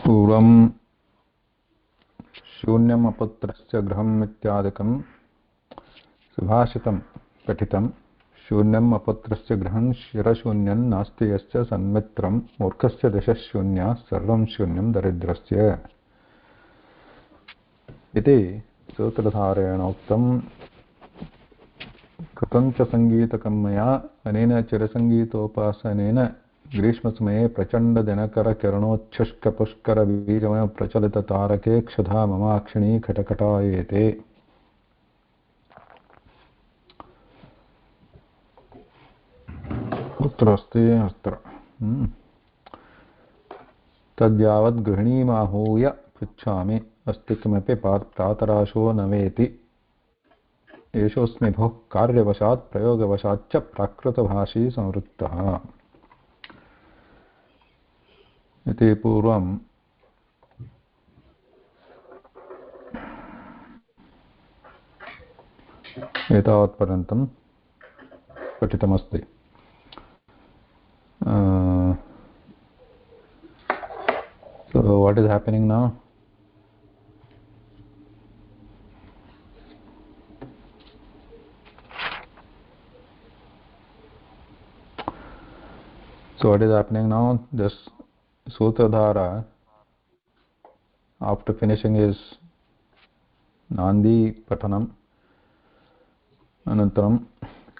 पूर्वं शून्यम् अपत्रस्य गृहम् इत्यादिकं सुभाषितं पठितं। शून्यम् अपत्रस्य गृहं शिरशून्यं नास्ति यस्य सन्मित्रं मूर्खस्य दशशून्या सर्वं शून्यं दरिद्रस्य इति सूत्रधारेण उक्तं। कृतं च सङ्गीतकं मया अनेन चिरसङ्गीतोपासनेन ग्रीष्मसमये प्रचण्डदिनकरकिरणोच्छुष्कपुष्करबीजमय प्रचलिततारके क्षधा ममाक्षिणी खटखटायेते। कुत्र अस्ति अत्र? तद्यावत् गृहिणीमाहूय पृच्छामि अस्ति किमपि प्रातराशो न वेति एषोऽस्मि भोः कार्यवशात् प्रयोगवशाच्च प्राकृतभाषी संवृत्तः इति पूर्वम् एतावत्पर्यन्तं पठितमस्ति। So what is happening now? This Sutradhara, after finishing his Nandi Patanam, Anantaram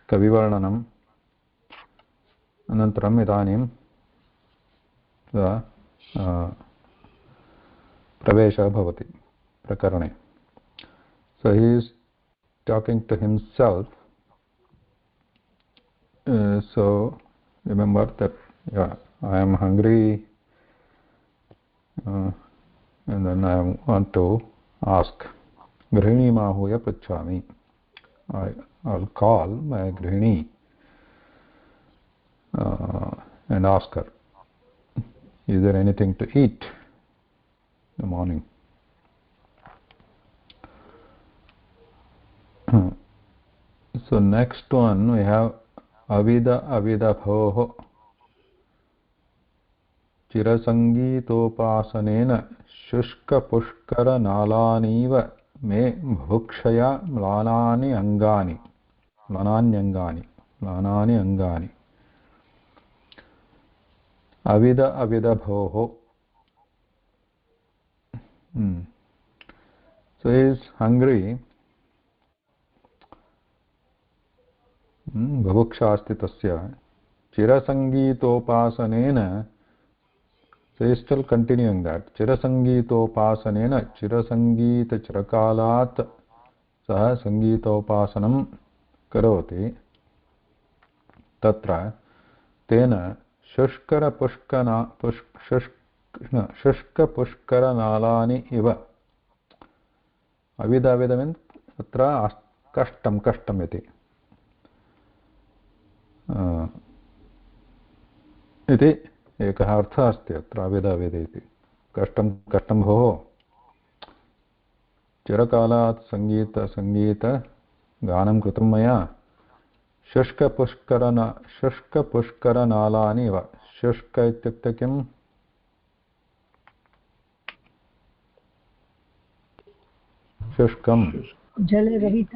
Kavivarnanam, Anantaram Idanim the Pravesha Bhavati Prakarane. So he is talking to himself. So remember that I am hungry and then I want to ask Grihini Mahuya Pachami. I'll call my Grihini and ask her, is there anything to eat in the morning? So next one we have Avida Bhoho Chirasangitopasanena Shushka Pushkara Nalaniva Me Bhukshaya Mlanani Angani Avida Bhoho. So he is hungry. Bhavuksha asti tasya Chirasangitopasanena. So he is still continuing that. Chirasangitopasanena Chirasangita Chirakalat Saha Sangitopasanam Karoti Tatra Tena Shushkara Pushkara Nalani Iva. Avida means Atra Kashtam iti. Iti एकः अर्थः अस्ति अत्र अविद इति कष्टं भोः चिरकालात् संगीतगानं कृतं मया शुष्कपुष्करनालानि इव शुष्क इत्युक्ते किम् शुष्कं जलरहित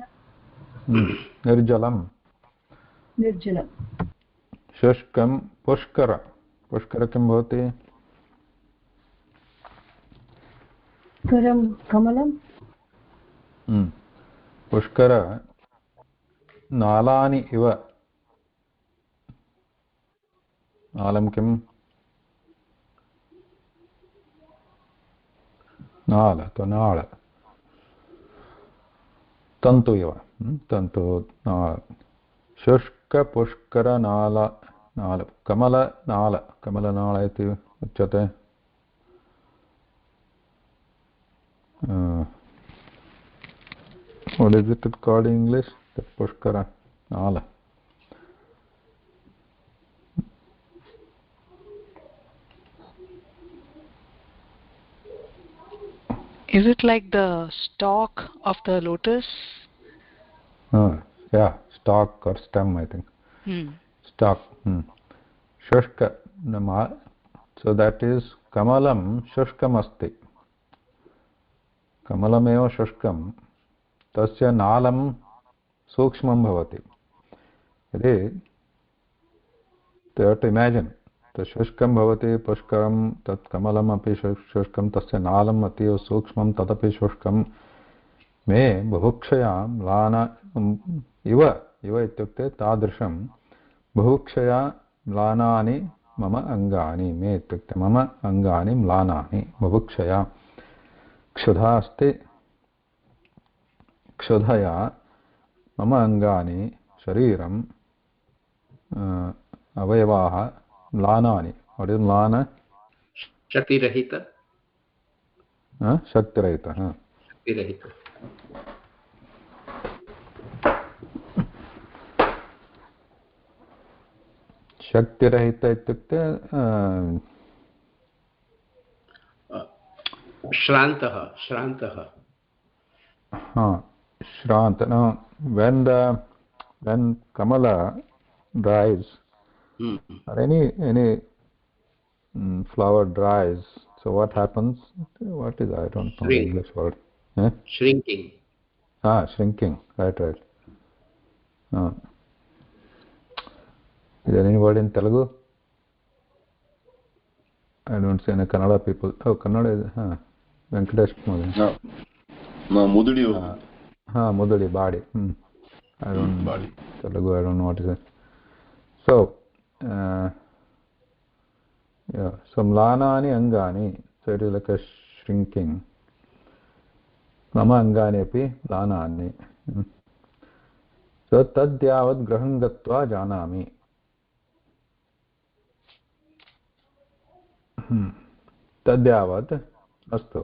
निर्जलं शुष्कं पुष्कर किं भवति कमलं पुष्कर नालानि इव नालं किं नाल तन्तु इव तन्तु शुष्कपुष्करनाल कमलनाल इति उच्यते what is it called in English? The pushkara nala. Is it like the stalk of the lotus? Yeah, stalk or stem, I think. Stalk. Shushka. So that is कमलं शुष्कमस्ति कमलमेव शुष्कं तस्य नालं सूक्ष्मं भवति यदि you have to imagine तत् शुष्कं भवति पुष्करं तत् कमलमपि शुष्कं तस्य नालम् अतीव सूक्ष्मं तदपि शुष्कं मे बुभुक्षया म्लाना इव इत्युक्ते तादृशं बुभुक्षया म्लानानि मम अङ्गानि मे इत्युक्ते मम अङ्गानि म्लानानि बुभुक्षया क्षुधा अस्ति क्षुधया मम अङ्गानि शरीरं अवयवाः म्लानानि what is म्लान शक्तिरहित शक्तिरहितः शक्तिरहित शक्तिरहित इत्युक्ते श्रान्तः श्रान्तः श्रान्त no when kamala dries or any flower dries so what happens what is I don't know the English word shrinking shrinking right is there any word in Telugu I don't see any Kannada people Kannada is Venkatesh no mududi mududi body I don't body Telugu I don't know what is it so yeah so mlanani angani so it is like a shrinking mama angani api mlanani so tadyavad graham gatva janami tadyavad astu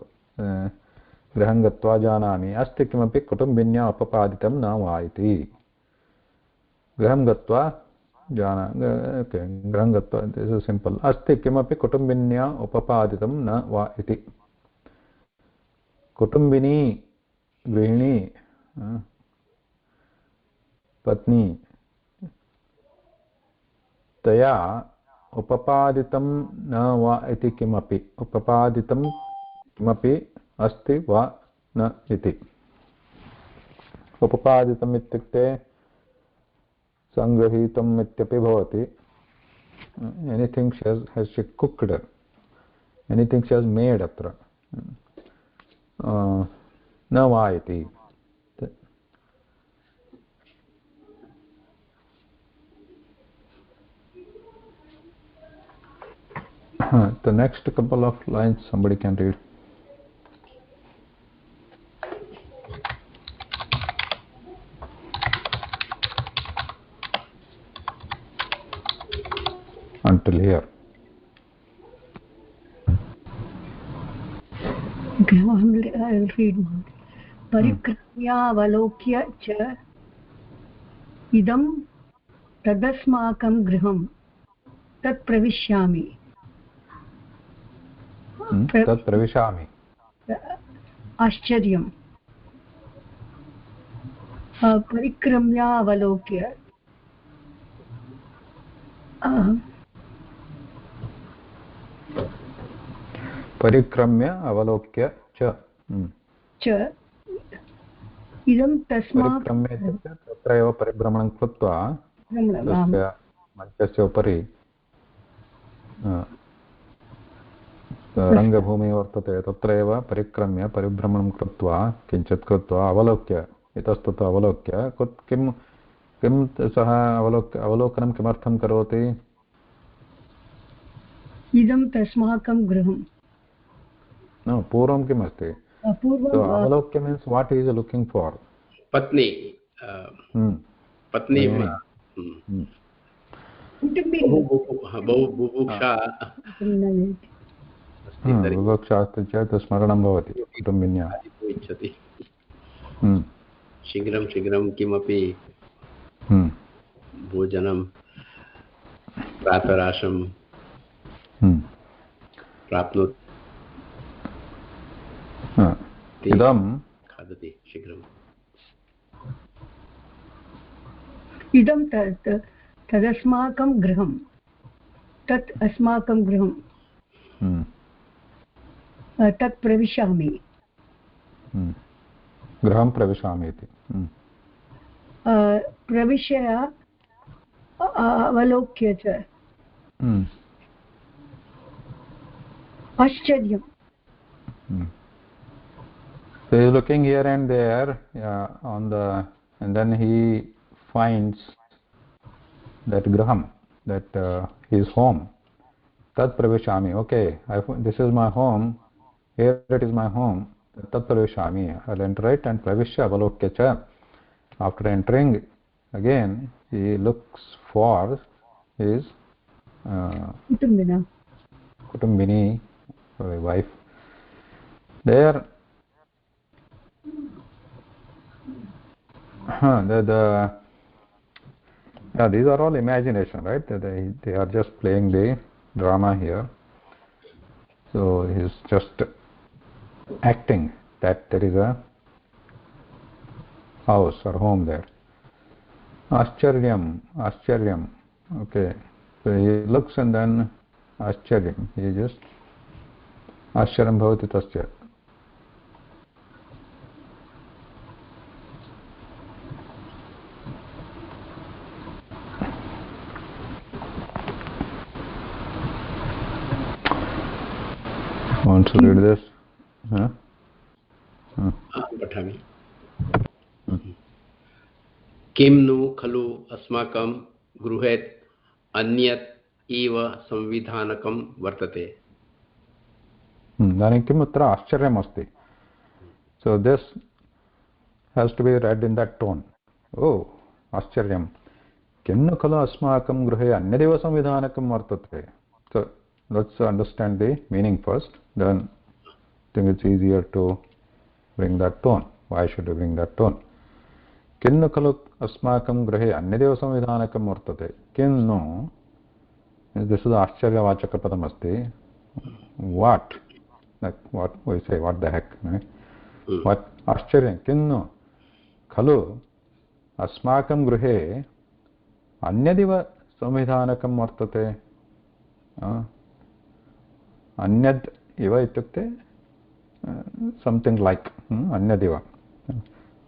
graham gatva janami asti kimapi kutumbinya upapaditam na va iti graham gatva jana okay graham gatva this is simple asti kimapi kutumbinya upapaditam na va iti kutumbini grihini पत्नी तया उपपादितं न वा इति किमपि उपपादितं किमपि अस्ति वा न इति उपपादितम् इत्युक्ते सङ्गृहीतम् इत्यपि भवति anything has she cooked anything she has made अत्र न वा इति the next couple of lines somebody can read until here okay I'll read parikramya avalokya cha idam tadasmakam griham tat pravishyami तत् प्रविशामि आश्चर्यं परिक्रम्य अवलोक्य परिक्रम्य अवलोक्य च इदं तस्मात् परिक्रम्य इत्युक्ते तत्रैव परिभ्रमणं कृत्वा तस्य मञ्चस्य उपरि रङ्गभूमिः वर्तते तत्रैव परिक्रम्य परिभ्रमणं कृत्वा किञ्चित् कृत्वा अवलोक्य इतस्ततः अवलोक्य किं सः अवलोकनं किमर्थं करोति इदं तस्माकं गृहं पूर्वं किम् अस्ति अवलोक्य means what is looking for पत्नी पत्नी बुभुक्षा विवक्षा अस्ति चेत् स्मरणं भवति कुटुम्बिन्या इच्छति शीघ्रं शीघ्रं किमपि भोजनं प्रातराशं प्राप्नोति इदं खादति शीघ्रम् इदं तदस्माकं गृहं तत् अस्माकं गृहं तत् प्रविशामि गृहं प्रविशामि इति प्रविश्य अवलोक्य च आश्चर्यम् So he is looking here and there on the, and then he finds that graham, that his home. Tat pravishami. Okay, this is my home. Here it is my home. Tat pravishami. I'll enter it and pravishya avalokya cha. After entering, again he looks for his kutumbini, wife. There. Yeah, these are all imagination, right? They are just playing the drama here. So he's just acting that there is a house or home there. Ascharyam. Okay. So he looks and then Ascharyam. He just Ascharyam bhavati tasya. Want to read this? पठामि किं नु खलु अस्माकं गृहे अन्यत् इव संविधानकं वर्तते इदानीं किम् अत्र आश्चर्यम् अस्ति. So this has to be read in that tone. Oh, आश्चर्यं. किं नु खलु अस्माकं गृहे अन्यदेव संविधानकं वर्तते. So let's understand the meaning first, then I think it's easier to bring that tone. Why should we bring that tone? किं नु खलु अस्माकं गृहे अन्यदेव संविधानकं वर्तते. किं नु, this is आश्चर्यवाचकपदम् अस्ति. What? Like what we say, what the heck, right? What आश्चर्यं. किं नु खलु अस्माकं गृहे अन्यदेव संविधानकं वर्तते. अन्यद् इव इत्युक्ते something like अन्यदिव,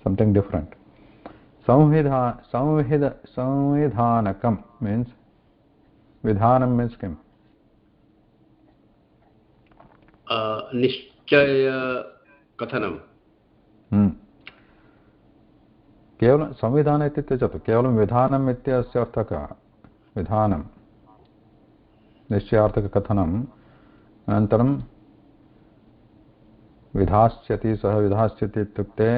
something different. संविधानकं means vidhanam means kim? निश्चय कथनं केवलं संविधान इत्युक्ते चतु केवलं विधानम् इत्यस्य अर्थः कः? विधानं निश्चयार्थककथनम् अनन्तरं विधास्यति, सः विधास्यति इत्युक्ते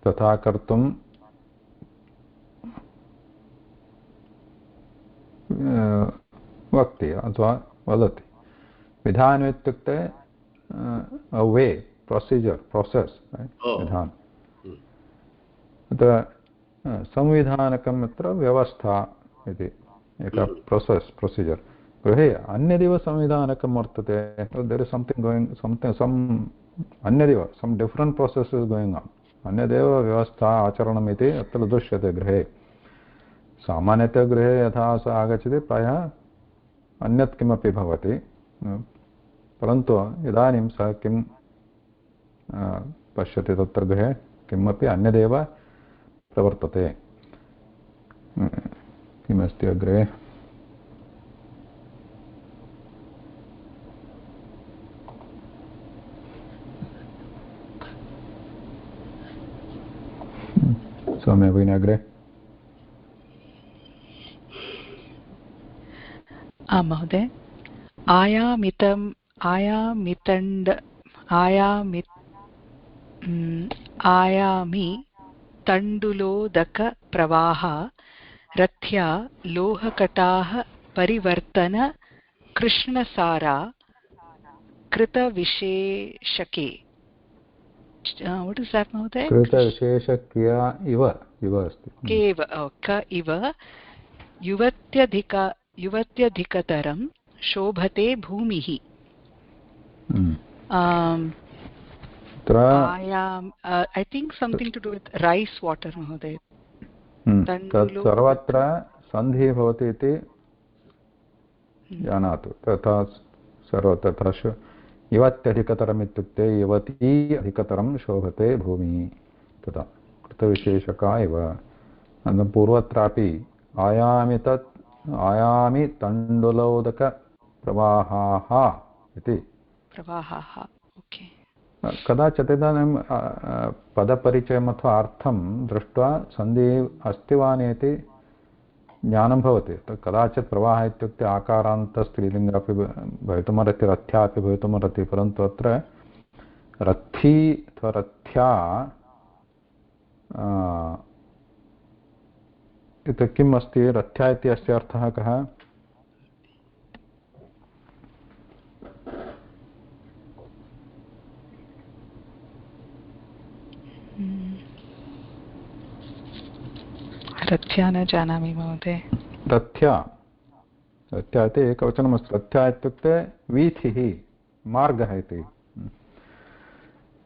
तथा कर्तुं वक्ति अथवा वदति. विधानम् इत्युक्ते a way, procedure, process, right? विधान. अत्र संविधानकम् अत्र व्यवस्था इति एका procedure. गृहे अन्यदेव संविधानकं वर्तते. There is something going, some अन्यदेव, some different process is going on. अन्यदेव व्यवस्था आचरणम् इति अत्र दृश्यते गृहे. सामान्यतः गृहे यथा सः आगच्छति प्रायः अन्यत् किमपि भवति, परन्तु इदानीं सः किं पश्यति तत्र गृहे किमपि अन्यदेव प्रवर्तते. किमस्ति अग्रे? सौम्य भगिनी अग्रे. महोदय, आयामि तण्डुलोदक प्रवाह रथ्या लोहकटाः परिवर्तन कृष्णसारा कृतविशेषके. What is that, Mahoday? कृतविशेषक्रिया इव अस्ति. केव क इव युवत्यधिकतरं शोभते भूमिः. I think something to do with rice water, Mahoday. तत् सर्वत्र सन्धिः भवति इति जानातु. तथा सर्वत्र इवत्यधिकतरम् इत्युक्ते इवती अधिकतरं शोभते भूमिः तथा कृतविशेषका इव पूर्वत्रापि आयामि तण्डुलोदकप्रवाहाः इति प्रवाहाः ओके कदाचित् इदानीं पदपरिचयम् अथवा अर्थं दृष्ट्वा सन्धिः अस्ति वा नेति ज्ञानं भवति कदाचित् प्रवाहः इत्युक्ते आकारान्तस्त्रीलिङ्ग अपि भवितुमर्हति रथ्या अपि भवितुमर्हति परन्तु अत्र रथी अथवा रथ्या इति किम् अस्ति रथ्या इति अस्य अर्थः कः रथ्या न जानामि महोदय रथ्या रथ्या इति एकवचनमस्ति रथ्या इत्युक्ते वीथिः मार्गः इति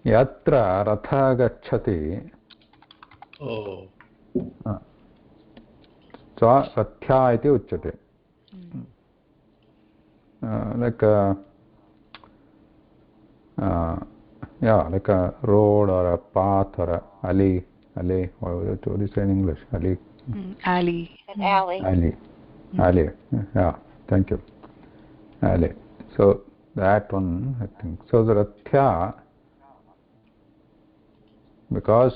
यत्र रथः गच्छति सा रथ्या इति उच्यते like like a road or a path or a alley what do you say in English alley alley An alley. alley yeah thank you alley so that one I think so the rathya because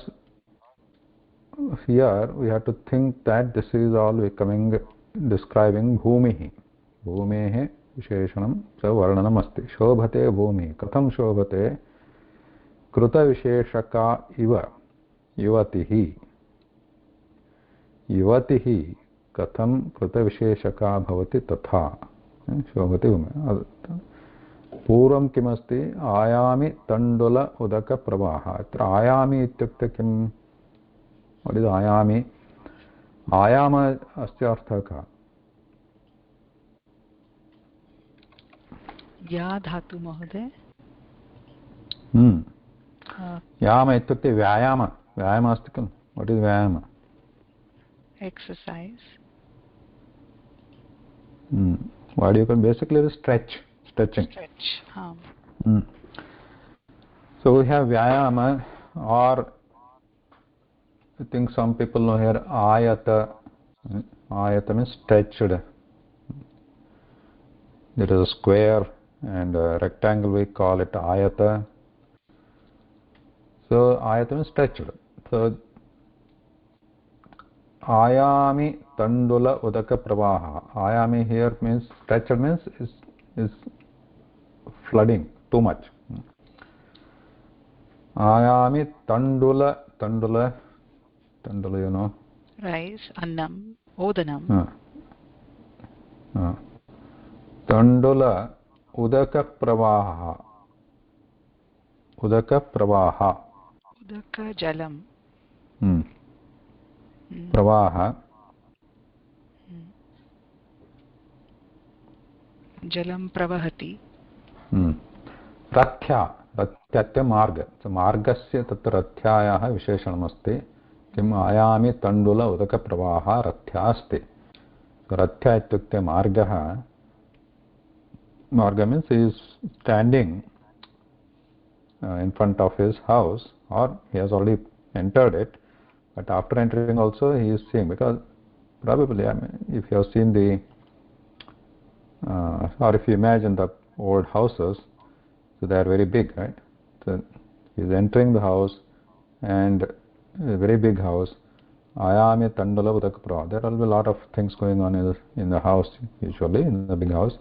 here we have to think that this is all becoming describing bhumihi bhumehe विशेषणं च वर्णनम् अस्ति शोभते भूमिः कथं शोभते कृतविशेषका इव युवतिः युवतिः कथं कृतविशेषका भवति तथा शोभते भूमिः पूर्वं किमस्ति आयामि तण्डुल उदकप्रवाहः अत्र आयामि इत्युक्ते किं वट् इस् आयामि आयाम अस्य अर्थः कः या धातु महोदय याम इत्युक्ते व्यायाम व्यायाम अस्ति किल व्हाट इज व्यायाम exercise what you can basically stretching so we have vyayama or I think some people know here ayata means stretched there is a square and a rectangle we call it ayata so ayata means stretched so ayami tandula udaka pravaha ayami here means stretched means is flooding too much ayami tandula you know rice annam odanam tandula udaka pravaha udaka jalam pravaha jalam pravahati रथ्यत्य मार्ग मार्गस्य तत्र रथ्यायाः विशेषणमस्ति किम् आयामि तण्डुल उदकप्रवाहः रथ्या अस्ति रथ्या इत्युक्ते मार्गः मार्ग means he is standing in front of his house or he has already entered it but after entering also he is seeing because probably I mean, if you have seen the or if you imagine the old houses so they are very big right so he is entering the house and a very big house ayami tandula udakapravaha there will be a lot of things going on in the house usually in the big house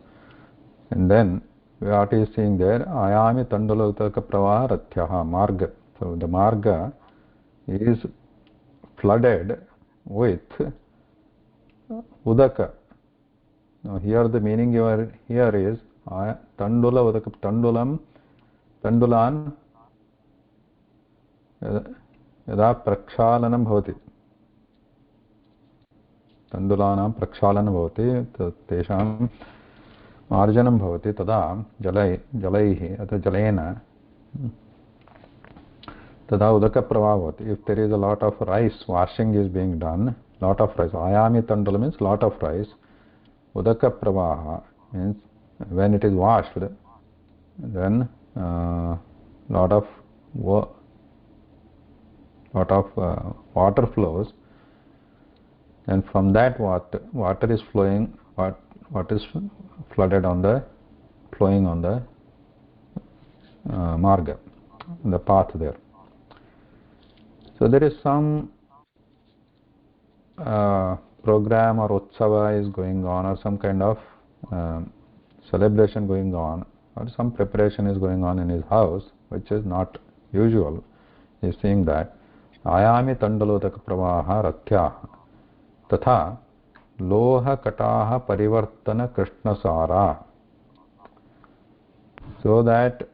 and then what he is seeing there ayami tandula udakapravaha rathyaha marga so the marga is flooded with udaka now here the meaning here is tandula udaka tandulan यदा प्रक्षालनं भवति तण्डुलानां प्रक्षालनं भवति तेषां मार्जनं भवति तदा जलैः अथवा जलेन तदा उदकप्रवाहः भवति if there is a lot of rice washing is being done lot of rice ayami tandula means lot of rice udakapravaha means when it is washed then lot of water flows, and from that water is flowing. What is flooded on the flowing on the marga, the path there. So there is some program or utsava is going on, or some kind of celebration going on, or some preparation is going on in his house, which is not usual. He is saying that ayami tandalodaka pravaha rathyaha tatha loha kataha parivartana krishna sara. So that,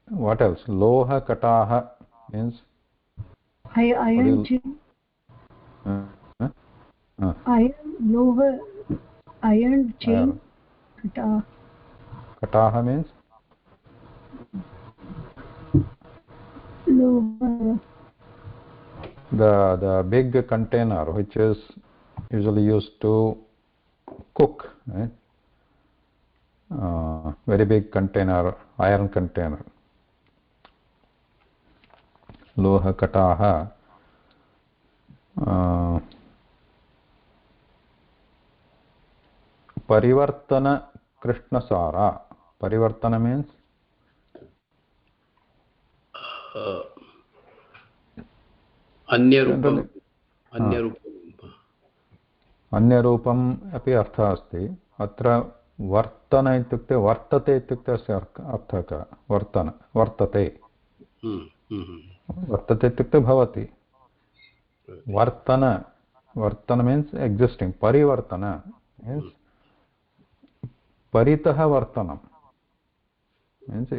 what else? Loha kataha means iron chain. Iron loha, iron chain. Kataha means loha. The big container which is usually used to cook, right? Very big container, iron container. Loha kataha. Parivartana Krishna Sara. Parivartana means अन्यरूपम् अन्यरूपम् अपि अर्थः अस्ति. अत्र वर्तन इत्युक्ते वर्तते इत्युक्ते अस्य अर्थः कः? वर्तते वर्तते इत्युक्ते भवति. वर्तन means existing. Parivartana means paritah vartanam. Means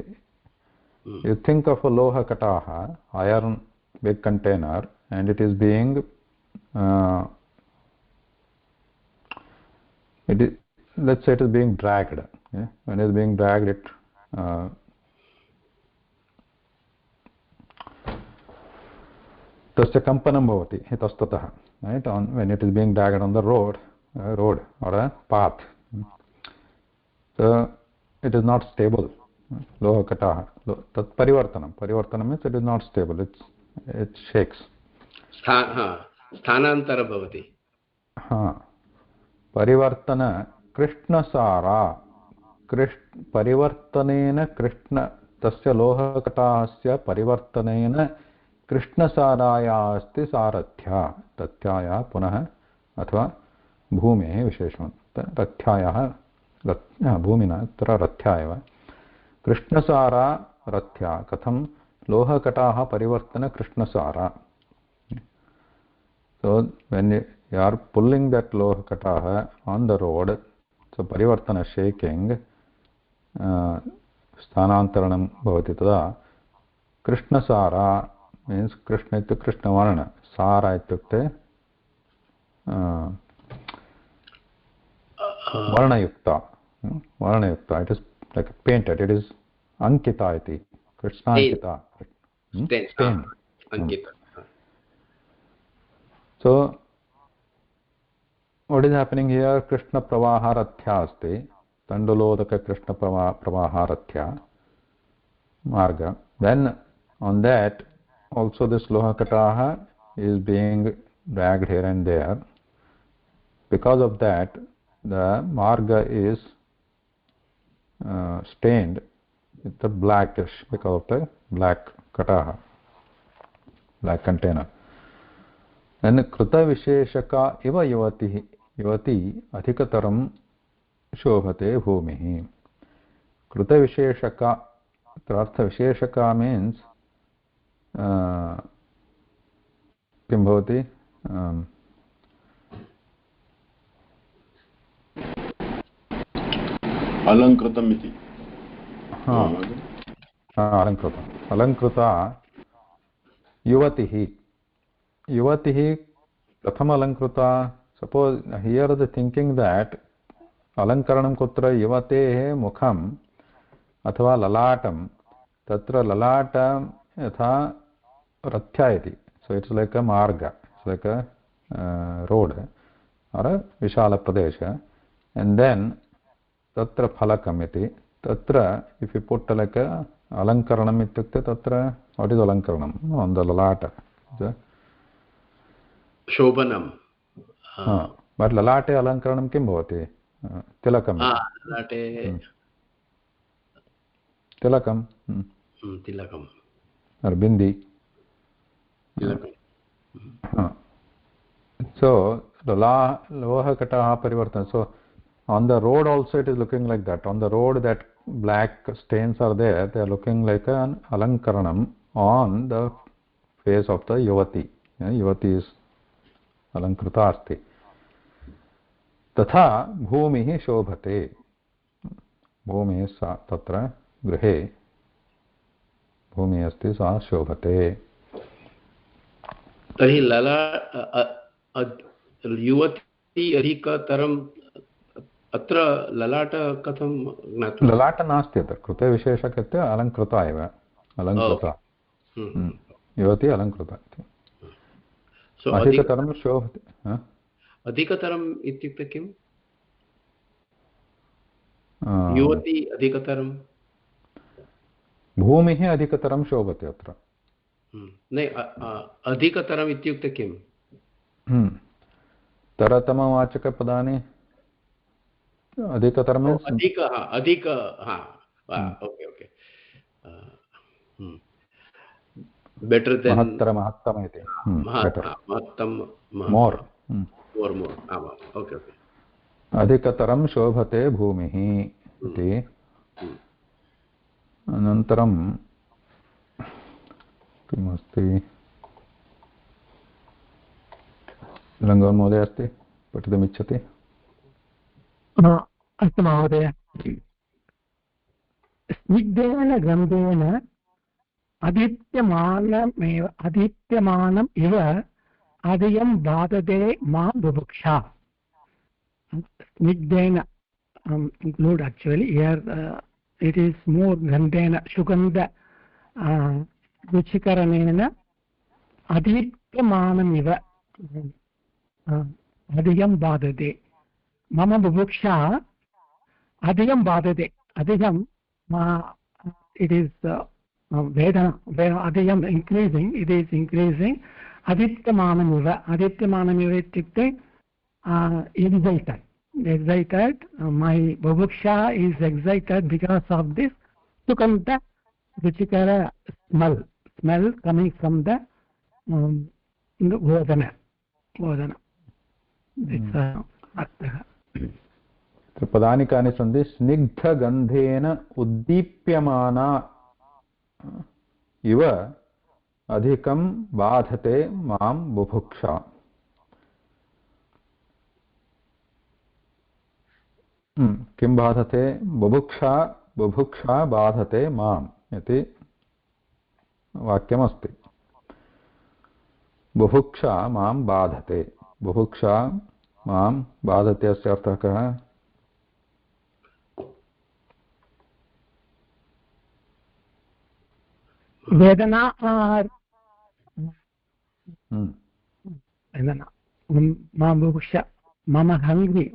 you think of a loha kataha, iron big container, and it is being let's say it is being dragged. Yeah? When it is being dragged, it tasya kampanam bhavati itastatah, right? When it is being dragged on the road or a path, so it is not stable. Loha kataha. Tat parivartanam means it is not stable. It shakes. स्थानान्तरं भवति. परिवर्तन कृष्णसारा. परिवर्तनेन कृष्ण तस्य लोहकटास्य परिवर्तनेन कृष्णसाराया अस्ति सारथ्या. तथ्याया पुनः अथवा भूमेः विशेषणं रथ्यायाः भूमिना अत्र रथ्या एव. कृष्णसारा रथ्या. कथं लोहकटाः परिवर्तन कृष्णसारा. So when you are pulling that lohakataha on the road, so parivartana shaking, sthanantaranam bhavati tada. Krishna sara means Krishna ityukte Krishna varna. Sara ityukte varna yukta. Varna yukta. It is like painted. It is ankita iti. Krishna ankita. Stain. Ankita. So what is happening here? Krishna pravaha rathya asti. Tandulodaka Krishna pravaha rathya marga. Then on that also this lohakataha is being dragged here and there. Because of that the marga is stained with the blackish because of the black kataha, black container. And Kruta Visheshaka iva yuvati adhikataram shobhate bhumihi. Kruta Visheshaka, Artha Visheshaka means किं भवति? अलङ्कृतम् इति. अलङ्कृता युवतिः. Yuvatihi katham alankruta. Suppose here the thinking that alankaranam kutra yuvatehe mukham athva lalatam. Tatra lalatam yatha rathya iti. So it's like a marga. It's like a road or a vishala pradesha. And then tatra phalakam iti. Tatra, if you put like a alankaranam ityukte, tatra, what is alankaranam? On the lalata. Shobhanam. But lalate alankaranam kim bhavati? Tilakam. Lalate. Tilakam. Tilakam. Or bindi. Tilakam. So, the loha kata parivartana. So, on the road also it is looking like that. On the road that black stains are there, they are looking like an alankaranam on the face of the yuvati. Yuvati is alankrita asti. Tatha bhumihi shobhate. Bhumihi sa tatra grihe. Bhumi asti sa shobhate. तर्हि लला युवती अधिकतरम् अत्र ललाट कथं ज्ञातुं ललाट नास्ति अत्र कृते विशेषकस्य अलङ्कृता एव अलङ्कृता युवती अलङ्कृता इति अधिकतरं शोभते अधिकतरम् इत्युक्ते किम् युवती अधिकतरं भूमिः अधिकतरं शोभते अत्र न अधिकतरम् इत्युक्ते किम् तरतमवाचकपदानि अधिकतरं अधिक ओके ओके बेटर देन महत्तम इति महत्तम मोर ओके ओके अधिकतरं शोभते भूमिः इति अनन्तरं किमस्ति रङ्गवन् महोदय अस्ति पठितुमिच्छति अस्तु महोदय स्निग्धेन गन्धेन अदीप्यमानम् इव अधियं बाधते मां बुभुक्षा स्निग्धेन include actually here it is more gandhena sugandha ruchikaranena adipyamanam iva adhiyam badate mama bubuksha adhiyam badate adhiyam it is vedana adhiyam increasing, it is increasing adipyamanam iva ityukte excited my bubuksha is excited because of this sukanta ruchikara smell coming from the bodhana it's पदानि कानि सन्ति स्निग्धगन्धेन उद्दीप्यमाना इव अधिकं बाधते मां बुभुक्षा किं बाधते बुभुक्षा बाधते माम् इति वाक्यमस्ति बुभुक्षा मां बाधते बुभुक्षा मां बाधते अस्य अर्थः कः vedana or vedana mam bubuksha mama hungry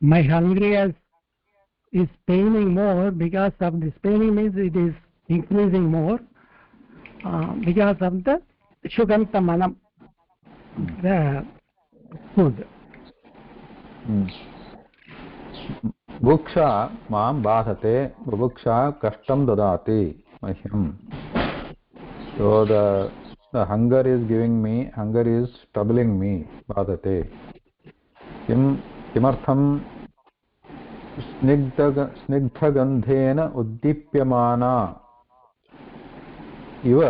my hungry is paining more because of this paining means it is increasing more because of the shuganta manam the food बुभुक्षा मां बाधते बुभुक्षा कष्टं ददाति मह्यं so the hunger is giving me hunger is troubling me बाधते किमर्थं स्निग्धगन्धेन उद्दीप्यमाना इव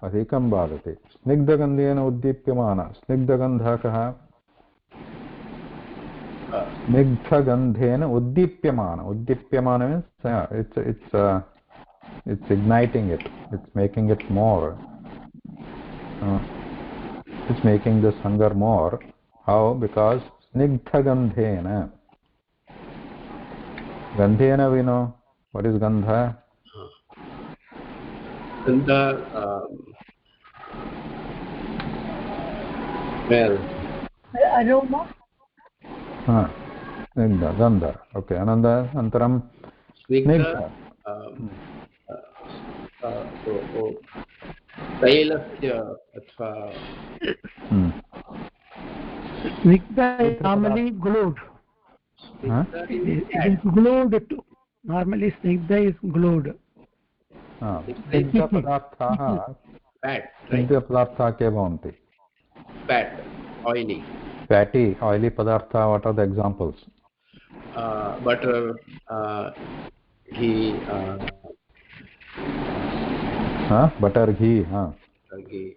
अधिकं बाधते स्निग्धगन्धेन उद्दीप्यमाना स्निग्धगन्धः कः स्निग्धगन्धेन उद्दीप्यमान means it's igniting it, it's making it more, it's making this hunger more. How? Because snigdhagandhena we know what is gandha. Gandha well aroma Gandha. Okay. Anantaram Snigdha, तैलस्य अथवा Snigdha is normally glued. It is glued too. Normally Snigdha is glued. स्निग्धपदार्थाः fat, right? स्निग्धपदार्थाः के भवन्ति? Fat, oily. Fatty, oily padartha, what are the examples? Butter, ghee, Butter, ghee. ghee.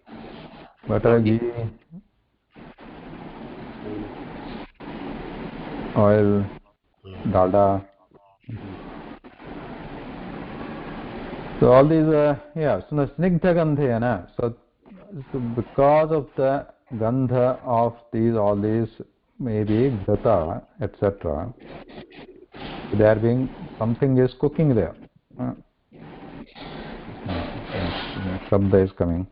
Butter, ghee, oil, dalda. So all these, so the snigdha gandhena. So because of the gandha of all these, maybe ghata, etc. There being something is cooking there. Shabda is coming.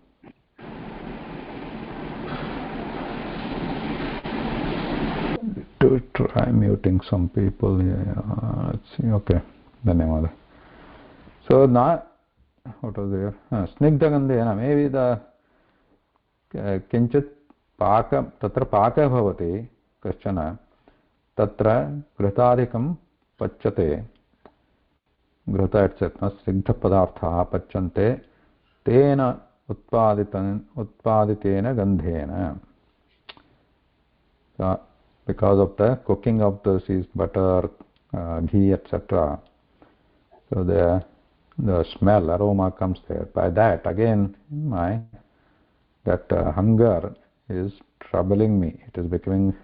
To try muting some people here. Let's see. Okay. Dhanyawad. So now, what was there? Snigdha gandhena. Maybe the किञ्चित् तत्र पाकः भवति कश्चन, तत्र घृतादिकं पच्यते, घृत etcetera स्निग्धपदार्थाः पच्यन्ते, तेन उत्पादितेन गन्धेन. Because of the cooking of this is butter, ghee, etc. So the smell, aroma comes there. By that, again, that hunger is troubling me. It is becoming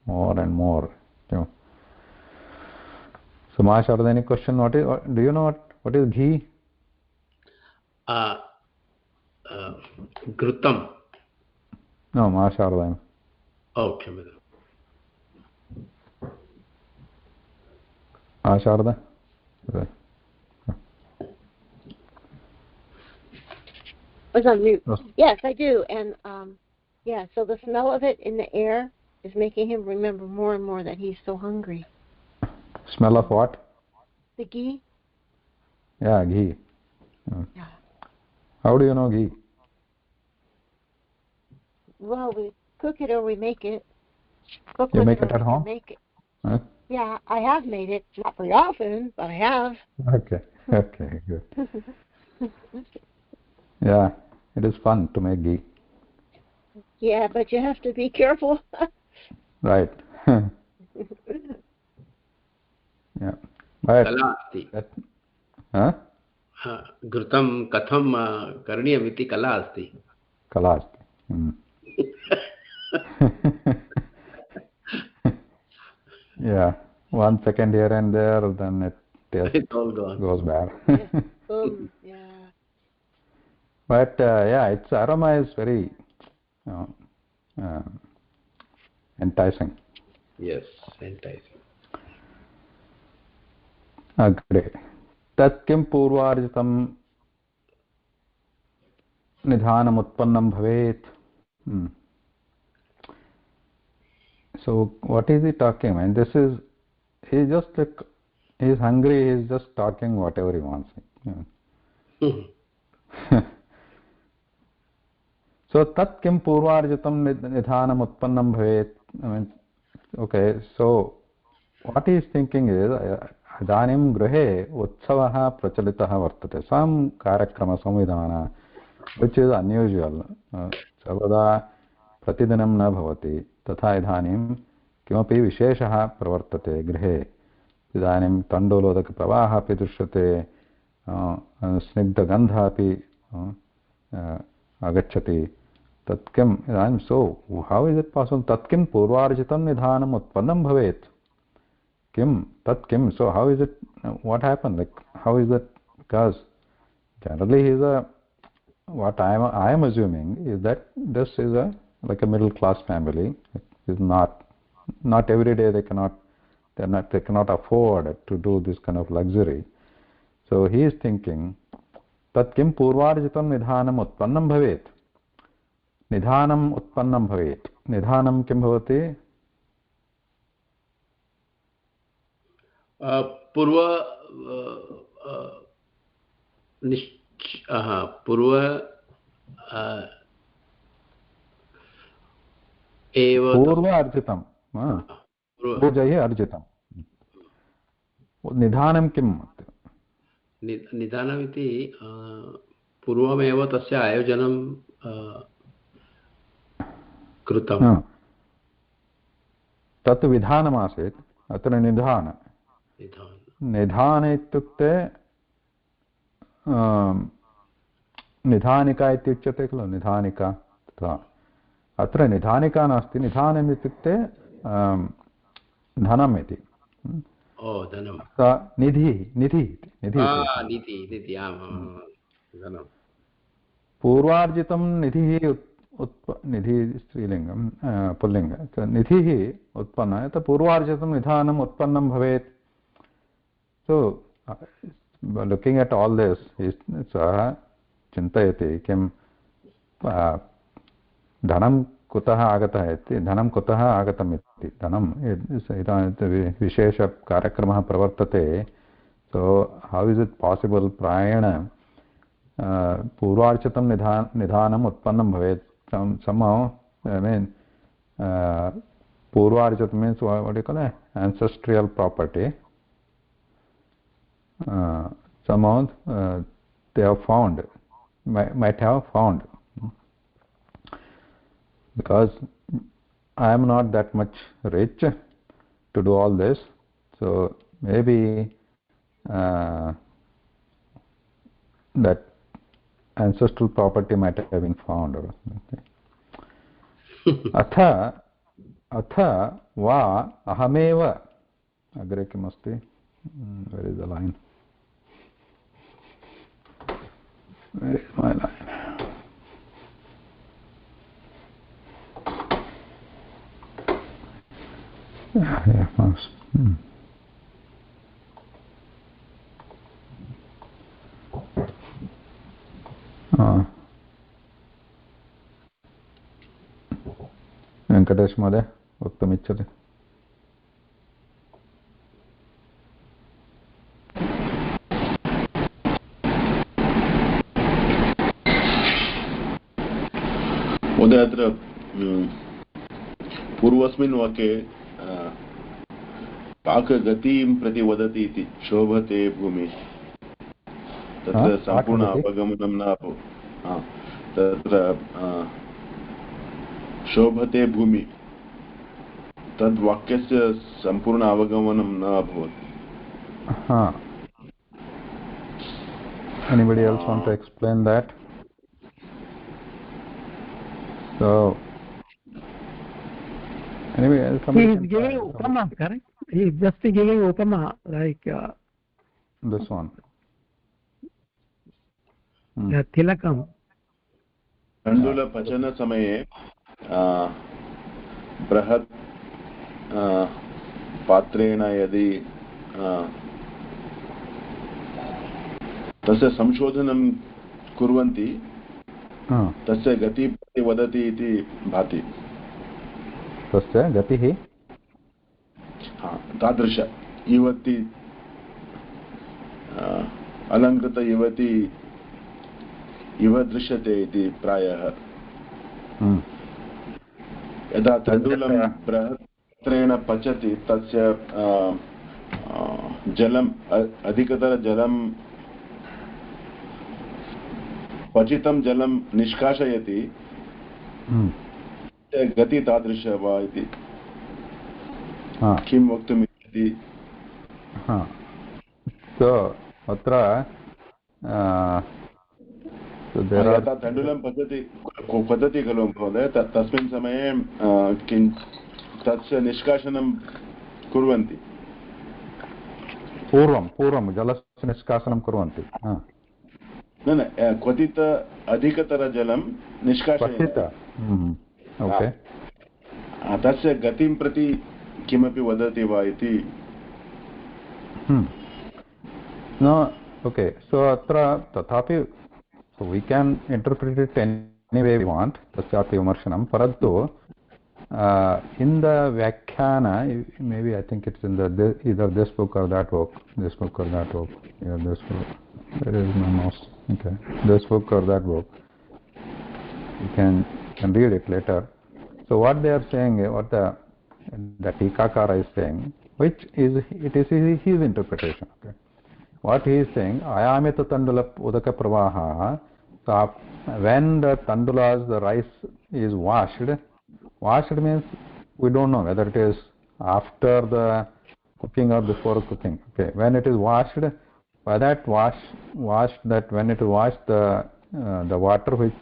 more and more. So, Mahasharada, any question? Do you know what is ghee? Ghrutam. No, Mahasharada. Okay. Mahasharada? Was on mute. Oh. Yes, I do. And so the smell of it in the air is making him remember more and more that he's so hungry. Smell of what? The ghee. Yeah, ghee. Yeah. How do you know ghee? Well, we cook it or we make it. Cook You with make or it at we home? Make it. Huh? Yeah, I have made it. Not very often, but I have. Okay, good. Yeah, it is fun to make ghee. Yeah, but you have to be careful. Right. Yeah. But Kala asti. Ghrutam katham karniyamiti kala asti. Kala asti. Yeah, 1 second here and there, then it It's all gone. goes bad. Yeah. But its aroma is very enticing. Yes, enticing. Great. Tat kim purvarjitam nidhanam utpannam bhavet. So what is he talking? And this is, he's just like, he's hungry, he's just talking whatever he wants. So tat kim purvarjitam nidhanam utpannam bhavet. I mean, okay, so what he is thinking is, idanim grihe utsavah prachalitaha vartate. Some karakrama samvidhana which is unusual. Sarvada pratidinam na bhavati. Tatha idhanim kimapi visheshaha pravartate grihe. Idanim tandolodaka pravaha api drishyate, snigdha gandha api agacchati. Tatkim idanim. So how is it possible? Tatkim purvarjitam nidhanam utpannam bhavet. Kim, tat kim. So how is it, what happened? Like, how is that? Because generally he is what I am assuming is that this is like a middle class family. It is not every day they cannot afford to do this kind of luxury. So he is thinking, tat kim purvarjitam nidhanam utpannam bhavet. Nidhanam utpannam bhavet. Nidhanam kim bhavati? पूर्व पूर्व एव पूर्व अर्जितं पूर्वजैः अर्जितं निधानं किम् निधानमिति पूर्वमेव तस्य आयोजनं कृतं तत् विधानमासीत् अत्र निधान इत्युक्ते निधानिका इत्युच्यते खलु निधानिका तथा अत्र निधानिका नास्ति निधानम् इत्युक्ते धनम् इति पूर्वार्जितं निधिः निधि स्त्रीलिङ्गं पुल्लिङ्ग निधिः उत्पन्नः यत् पूर्वार्जितं निधानम् उत्पन्नं भवेत् सो लुकिङ्ग् एट् आल् दिस् सः चिन्तयति किं धनं कुतः आगतः इति धनं कुतः आगतम् इति धनं इदानीं विशेषकार्यक्रमः प्रवर्तते सो हौ इस् इट् पासिबल् प्रायेण पूर्वार्जितं निधानम् उत्पन्नं भवेत् somehow I mean Purvarjit means what do you call it? Ancestral property. Somehow they have found, might have found, because I am not that much rich to do all this, so maybe that ancestral property might have been found. अथ वा अहमेव अग्रे किमस्ति where is the line? Where is my line? Yeah, mouse. Venkatesh महोदय वक्तुमिच्छति? महोदय अत्र पूर्वस्मिन् वाक्ये पाकगतिं प्रति वदति इति शोभते भूमि तत्र सम्पूर्ण अवगमनं न तत्र शोभते भूमि तद्वाक्यस्य सम्पूर्ण अवगमनं न अभवत्. Anybody else want to explain that? So anyway, he is giving upama, correct? He is just giving upama like this one. Tilakam. तण्डुलपचन समये बृहत् पात्रेण यदि तस्य संशोधनं कुर्वन्ति तस्य गतिः वदति इति भाति. तस्य गतिः तादृश युवती अलङ्कृत युवती इव दृश्यते इति प्रायः. यदा तण्डुलं बृहत्रेण पचति तस्य जलम् अधिकतरजलं पचितं जलं निष्कासयति गति तादृश वा इति किं वक्तुम् इच्छति? अत्र यदा तण्डुलं पतति खलु महोदय तस्मिन् समये तस्य निष्कासनं कुर्वन्ति. पूर्वं जलस्य निष्कासनं कुर्वन्ति. न क्वथित अधिकतरजलं निष्कासयन्ति. तस्य गतिं प्रति किमपि वदति वा इति. ओके, सो अत्र तथापि we can interpret it any way we want, तस्यापि विमर्शनं, परन्तु in the Vyakhana, maybe I think it's in the either this book or that book. This book or that book. Yeah, this book. Where is my mouse? Okay, this book or that book. You can read it later. So what they are saying, what the Tikakara is saying, which is his interpretation. Okay. What he is saying, Ayamita Tandula Udaka Pravaha. So when the tandulas, the rice is washed means we don't know whether it is after the cooking or before cooking. Okay, when it is washed, by that that when it is washed, the water which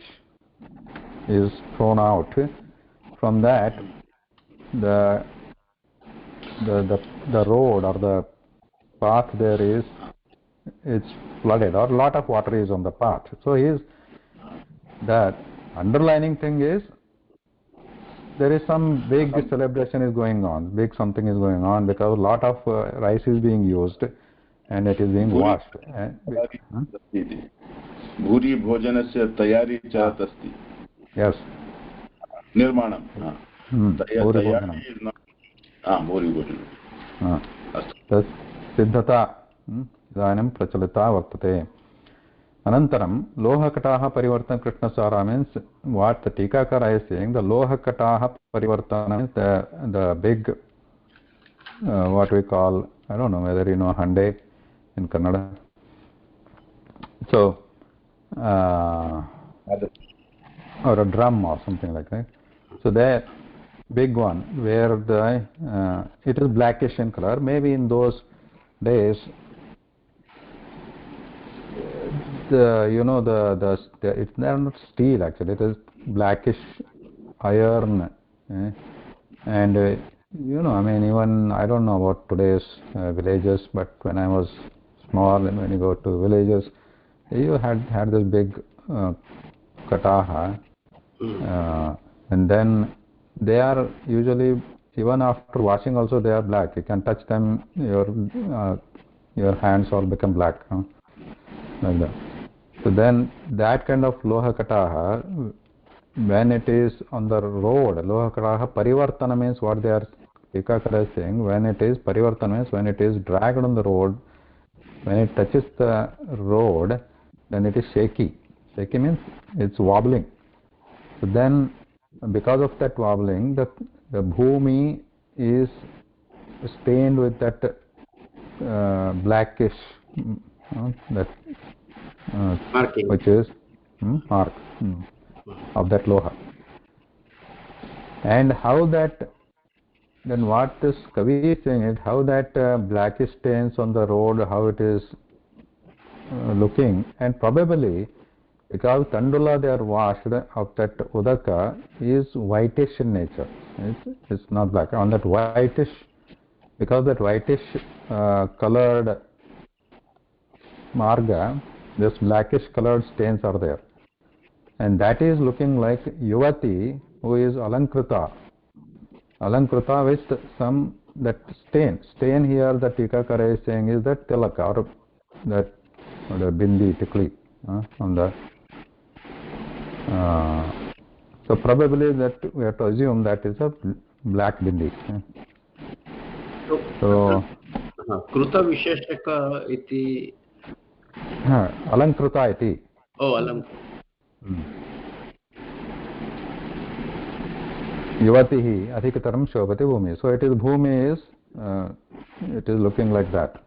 is thrown out, from that the road or the path there is, it's flooded or a lot of water is on the path. So the underlining thing is there is some big celebration is going on, big something is going on, because a lot of rice is being used and it is being washed. Bhuri bhojanasya tayari charat asti. Yes. Nirmanam. Bhuri bhojanam. Bhuri bhojanam. Siddhata idanim prachalita vartate. Anantaram, lohakataha parivartana krishnasara means what the Tikakara is saying, the lohakataha parivartana means the big, what we call, I don't know whether you know hande in Kannada. So, or a drum or something like that. So that big one where it is blackish in color. Maybe in those days, it's not steel actually. It is blackish iron, and I mean, even I don't know about today's villages, but when I was small and when you go to villages, you had this big kataha, and then they are usually, even after washing also, they are black. You can touch them, your hands all become black, like that. So then that kind of loha kataha, when it is on the road, loha kataha parivartana means what they are Tikakara is saying, when it is parivartana means when it is dragged on the road, when it touches the road, then it is shaky. Shaky means it's wobbling. So then, because of that wobbling, the bhumi is stained with that blackish, that which is mark of that loha. And how that, then what this Kavi is saying is how that blackish stains on the road, how it is looking, and probably because tandula they are washed of that udaka is whitish in nature. It's not black. On that whitish, because that whitish colored marga, this blackish colored stains are there, and that is looking like yuvati who is alankrita with some that stain here. The Tikakara is saying is that tilaka or that bindi tikli on the so probably that we have to assume that is a black bindi. So Kruta Visheshaka iti alankrita iti. Oh, alankrita. Yuvatihi adhikataram shobhati bhumi. So it is bhumi is it is looking like that.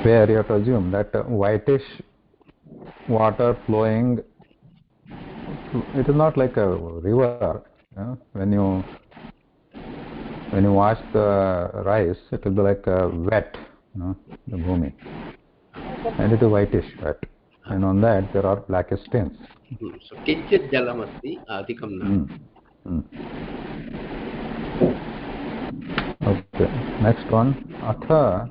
Where you have to assume that whitish water flowing, it is not like a river. When you wash the rice, it will be like wet, the bhumi, and it is whitish wet, and on that there are blackish stains. So kinchit jalam asti adhikam na. Okay, next one, atha.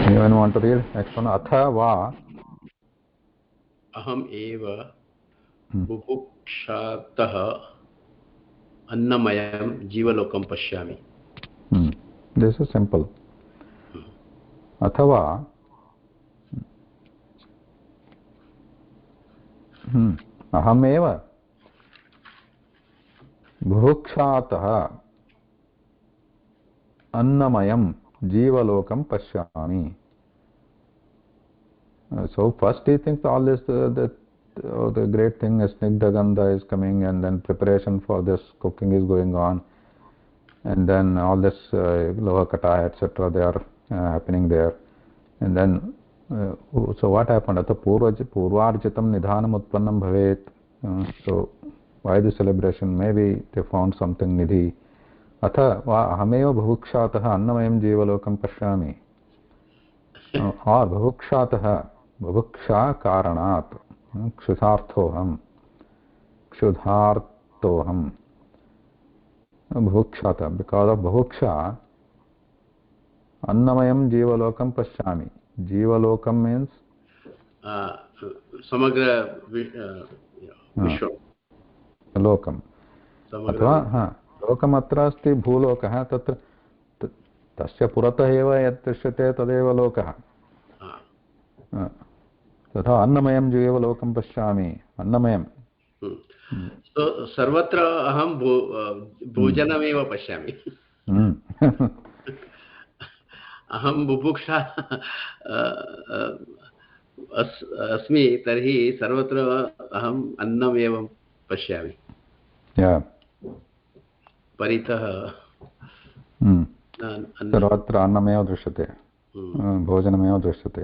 Anyone want to read next one? Atha va Aham eva bubukshataha annamayam jivalokam pashyami. This is simple. Athava ahameva bhukshatah annamayam jivalokam pashyami. So first he thinks all this the great thing is Snigdagandha is coming, and then preparation for this cooking is going on, and then all this Lohakata etc. they are happening there, and then so what happened? Atha purvarjitam nidhanam utpannam bhavet. So why the celebration? Maybe they found something nidhi. Atha ahameva bhukshatah annamayam jivalokam pashyami. Or bhukshatah bhuksha karanat क्षुधार्थोहम bhukshata. Because of bhuksha annamayam jivalokam pashyami. Jivalokam means samagra vishwa lokam. अथवा लोकम् अत्र अस्ति भूलोकः. तत्र तस्य पुरतः एव यत् दृश्यते तदेव लोकः. तथा अन्नमयं जीवलोकं पश्यामि. अन्नमयं सर्वत्र अहं भोजनमेव पश्यामि. अहं बुभुक्षा अस्मि तर्हि सर्वत्र अहम् अन्नमेव पश्यामि. परितः सर्वत्र अन्नमेव दृश्यते, भोजनमेव दृश्यते.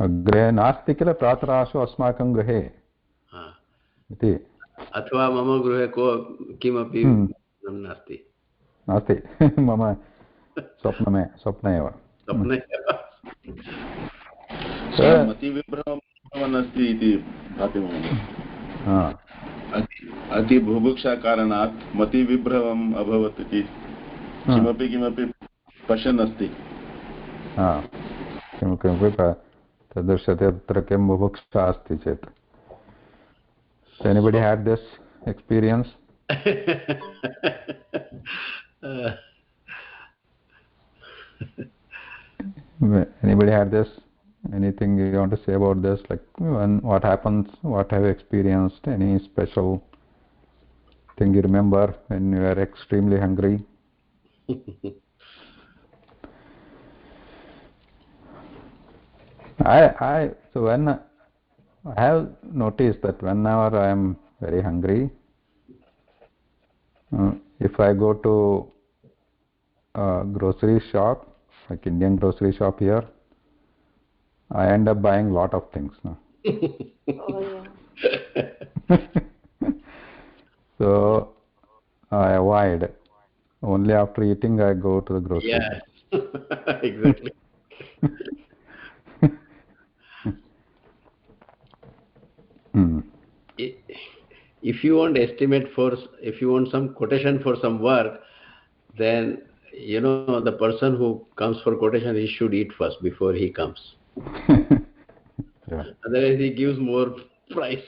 अग्रे नास्ति किल प्रातराशो अस्माकं गृहे इति. अथवा मम गृहे किमपि नास्ति. नास्ति मम स्वप्न एव. मतिविभ्रमः अस्ति इति भाति महोदय. अतिबुभुक्षा कारणात् मतिविभ्रमम् अभवत् इति. किमपि पश्यन् अस्ति. किमपि तदृश्यते. तत्र किं बुभुक्षा अस्ति चेत्. Anybody had this experience? Anybody had this? Anything you want to say about this? Like what happens? What have you experienced? Any special thing you remember when you are extremely hungry? So when I have noticed that whenever I am very hungry, if I go to a grocery shop, like Indian grocery shop here, I end up buying a lot of things. No? Oh, yeah. So I avoid. Only after eating I go to the grocery shop. Exactly. If you want some quotation for some work, then the person who comes for quotation, he should eat first before he comes. Yeah. Otherwise he gives more price.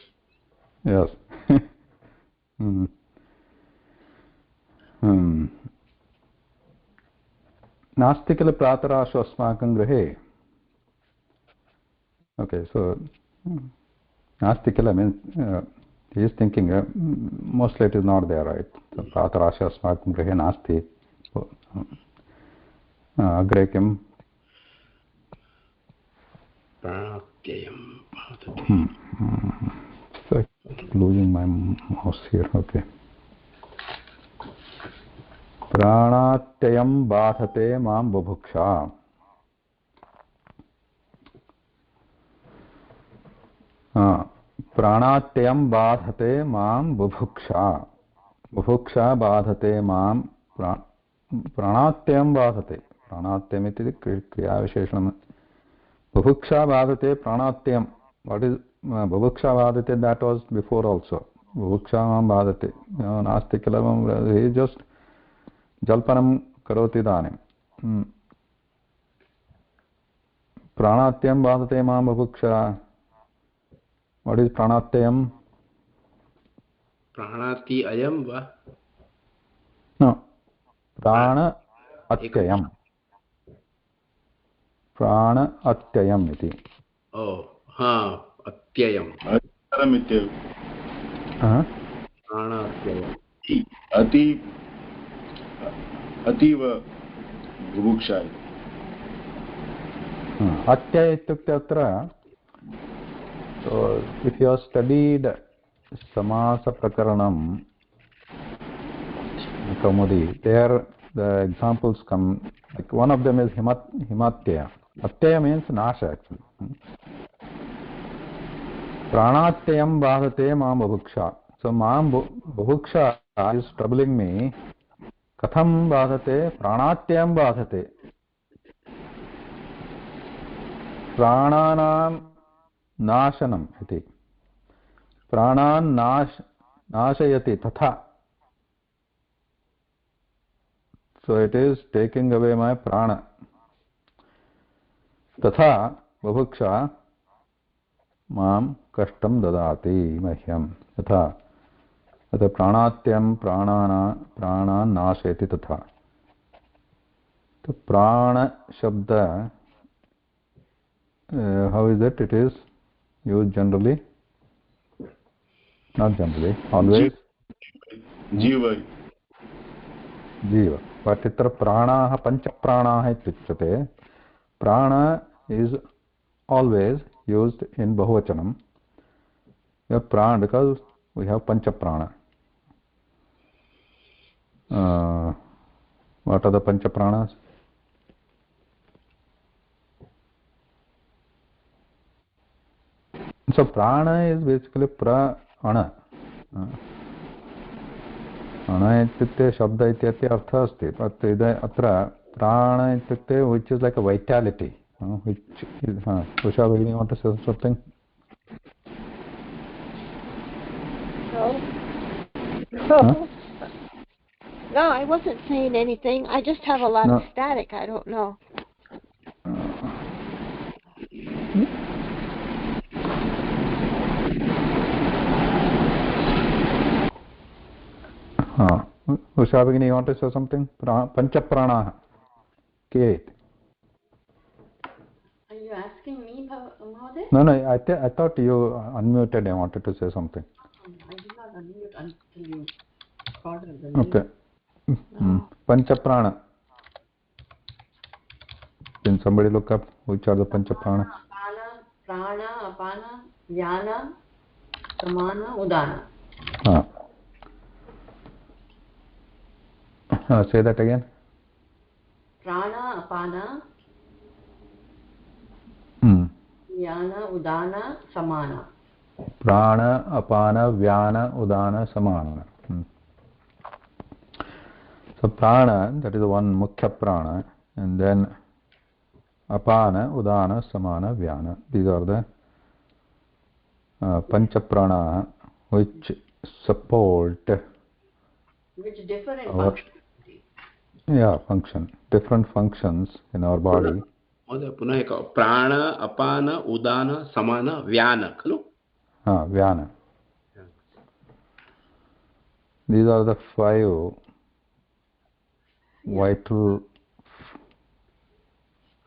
Yes. नास्ति किल प्रातराशो अस्माकं गृहे. Okay, so नास्ति किल means he is thinking mostly it is not there, right? So प्रातराशो अस्माकं गृहे नास्ति. अग्रे किम्? So I keep losing my mouse here. Okay. प्राणात्ययं बाधते मां बुभुक्षा. प्राणात्ययं बाधते मां बुभुक्षा. बुभुक्षा बाधते मां. प्राणात्ययं बाधते. प्राणात्ययम् इति क्रियाविशेषणं. बुभुक्षा बाधते प्राणात्ययं. What is बुभुक्षा बाधते? That was before also. बुभुक्षा मां बाधते. नास्ति किल he just जल्पनं करोति इदानीं. प्राणात्यं बाधते मां बुभुक्षा. What is Pranatyayam? Pranati ayam va? No. Prana Atyayam. Prana Atyayam iti. Oh, ha, atyayam. अतितरमित्येव Prana atyayam. अतीव बुभुक्षा Atyaya ityukte atra. So if you have studied Samasa Prakaranam Kaumudi, there the examples come, like one of them is Himatyaya. Atyaya means Nasha actually. Pranatyayam Bhadate Mam Bhuksha. So Mam Bhuksha is troubling me. Katham Bhadate? Pranatyayam Bhadate. Prananam Nashanam iti. Pranan Nashayati Tatha. So it is taking away my prana. Tatha Bhuksha Mam Kashtam Dadati Mahyam. Tatha. Tatha Pranatyam Pranan Nashayati Tatha. The Prana Shabda, how is it? It is used generally? Not generally, always. जीव Jiva. But itra pranaha pancha pranaha ityuchyate. Prana is always used in bahuvachanam. We have prana because we have pancha prana. What are the pancha pranas? So prana is basically prana. Prana ityukte shabda ityate artha asti. But atra prana ityukte which is like a vitality. Which is, Usha Bhagini, you want to say something? No. No, I wasn't saying anything. I just have a lot of static. I don't know. Usha Bhagini, you want to say something? Pancha prana. Kate. Are you asking me, Mahoday? No, I thought you unmuted and wanted to say something. I did not unmute until you recorded the name. Okay. Pancha prana. Can somebody look up which are the pancha prana? Prana, apana, vyana, samana, udana. Say that again. Prana, apana, vyana, udana, samana. Prana, apana, vyana, udana, samana. So prana, that is one mukhya prana, and then apana, udana, samana, vyana. These are the pancha prana which support Which differ in our function. function, different functions in our body. पुनः एक प्राण अपान उदान समान व्यान खलु Vyana. These are the 5 vital.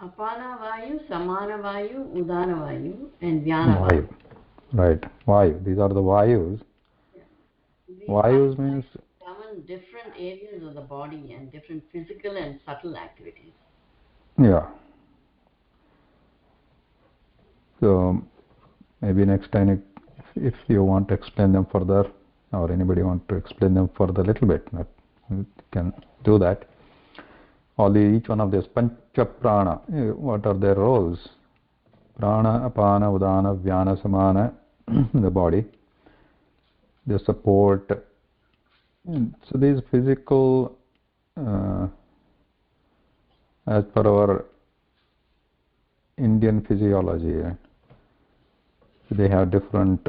Apana vayu, samana vayu, udana vayu, and vyana vayu. Right. Vayu. These are the vayus. Vayus means Common different areas of the body and different physical and subtle activities. Yeah. So maybe next time if you want to explain them further or anybody want to explain them further a little bit, you can do that. Only each one of these pancha prana, what are their roles? Prana, apana, udana, vyana, samana, the body. They support. So these physical, as per our Indian physiology, they have different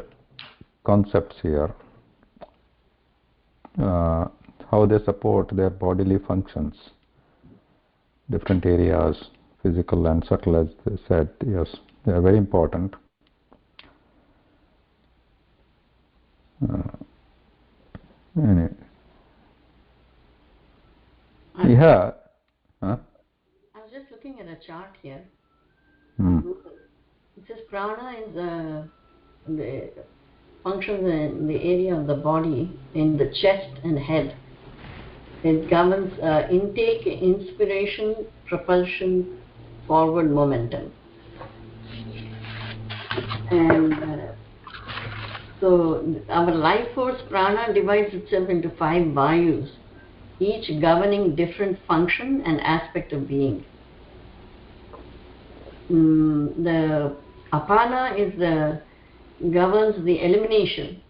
concepts here. How they support their bodily functions, different areas, physical and subtle, as they said. Yes, they are very important. Anyway. I was just looking at a chart here. It says prana is the functions in the area of the body, in the chest and head. It governs intake, inspiration, propulsion, forward momentum. And so our life force prana divides itself into 5 vayus, each governing different function and aspect of being. The apana governs the elimination,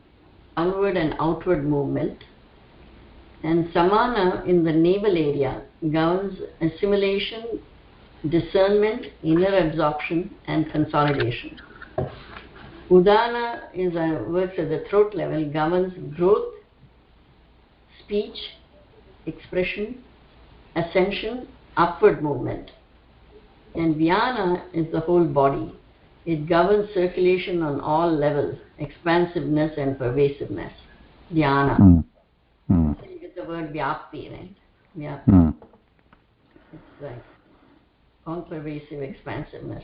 downward and outward movement, and samana in the navel area governs assimilation, discernment, inner absorption, and consolidation. Udana works at the throat level, governs growth, speech, expression, ascension, upward movement. And Vyana is the whole body. It governs circulation on all levels, expansiveness and pervasiveness. Dhyana. So you get the word Vyapti, right? Vyapti. It's like all-pervasive expansiveness.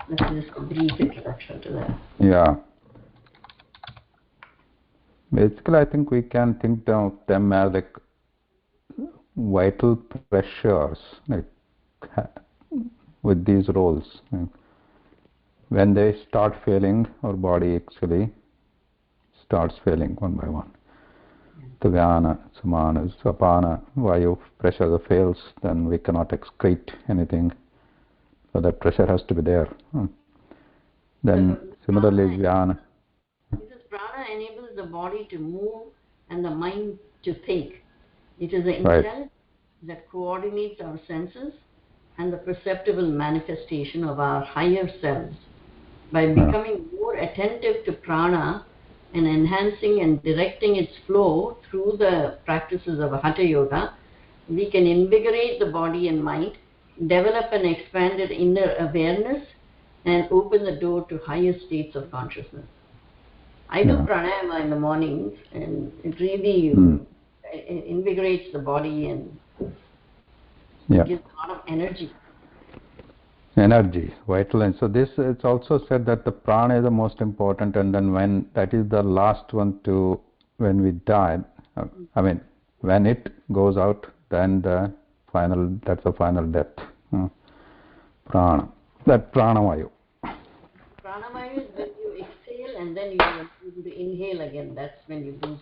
That's just a brief introduction to that. Yeah. Basically, I think we can think of them as like vital pressures, like with these roles. When they start failing, our body actually starts failing one by one. The Vyana, Samana, Apana, Vayu pressure fails, then we cannot excrete anything. So that pressure has to be there. Then similarly, Vyana. This prana enables the body to move and the mind to think. It is the intelligence that coordinates our senses and the perceptible manifestation of our higher selves. By becoming more attentive to prana and enhancing and directing its flow through the practices of Hatha Yoga, we can invigorate the body and mind, develop an expanded inner awareness, and open the door to higher states of consciousness. I do pranayama in the mornings, and it really invigorates the body and gives a lot of energy. Energy, vital. And so this, it's also said that the prana is the most important, and then when that is the last one to, when we die, I mean, when it goes out, then that's the final death. Prana. That pranavayu. Pranavayu is when you exhale and then you do the inhale again. That's when you do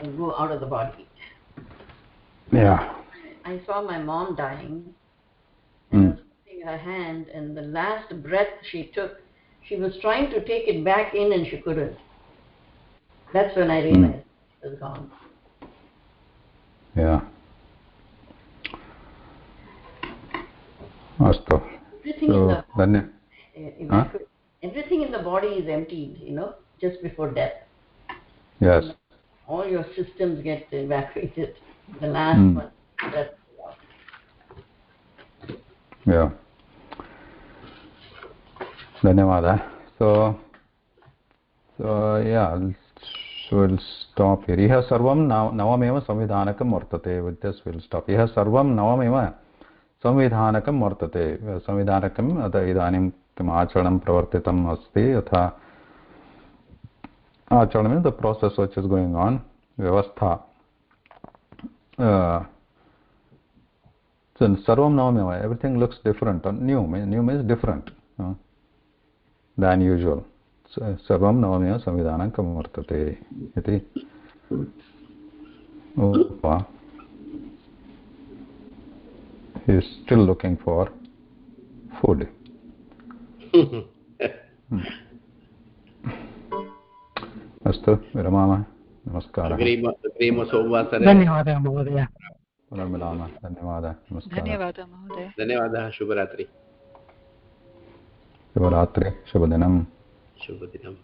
you go out of the body. Yeah. I saw my mom dying, and I was holding her hand, and the last breath she took, she was trying to take it back in and she couldn't. That's when I realized she was gone. Yeah. Astu. Everything in the body is emptied, just before death. Yes. All your systems get evacuated. The last one. Yeah. Dhanyavada. So yeah, so we'll stop here. Iha sarvam navameva samvidhanakam vartate. With this we'll stop. Iha sarvam navameva samvidhanakam vartate. Samvidhanakam ata idanim kim acharanam pravartitam asti. Atha acharanam means the process which is going on. Vyavastha. So sarvam navameva, everything looks different. New means different than usual. Sarvam navameva samvidhanakam vartate. Iti. Upa. He is still looking for food. Astu, viramama. Namaskara. धन्यवादः महोदय. पुनर्मिलामः. धन्यवादः. नमस्कारः. धन्यवादः महोदय. धन्यवादः. शुभरात्रि. शुभरात्रि. शुभदिनम्. शुभदिनम्.